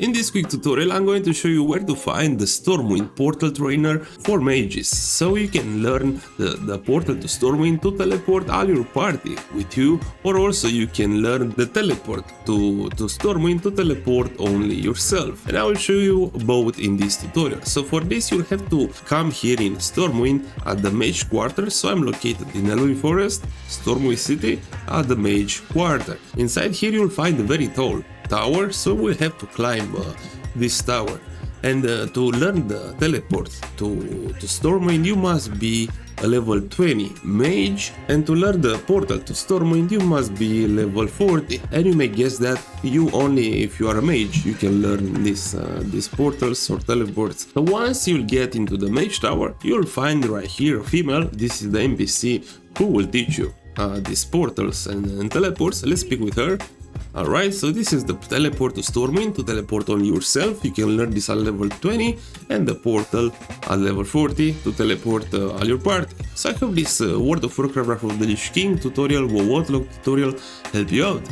In this quick tutorial I'm going to show you where to find the Stormwind Portal Trainer for mages, so you can learn the portal to Stormwind to teleport all your party with you, or also you can learn the teleport to Stormwind to teleport only yourself. And I will show you both in this tutorial. So for this you have to come here in Stormwind at the Mage Quarter, so I'm located in Elwyn Forest, Stormwind City at the Mage Quarter. Inside here you'll find a very tall tower, so we'll have to climb this tower. And to learn the teleport to Stormwind you must be a level 20 mage, and to learn the portal to Stormwind you must be level 40. And you may guess that you only if you are a mage you can learn these portals or teleports. So once you'll get into the mage tower you'll find right here a female. This is the NPC who will teach you these portals and teleports. Let's speak with her. Alright, so this is the teleport to Stormwind, to teleport on yourself. You can learn this at level 20, and the portal at level 40 to teleport all your party. So I hope this World of Warcraft of the Lich King tutorial, WOTLK tutorial helped you out.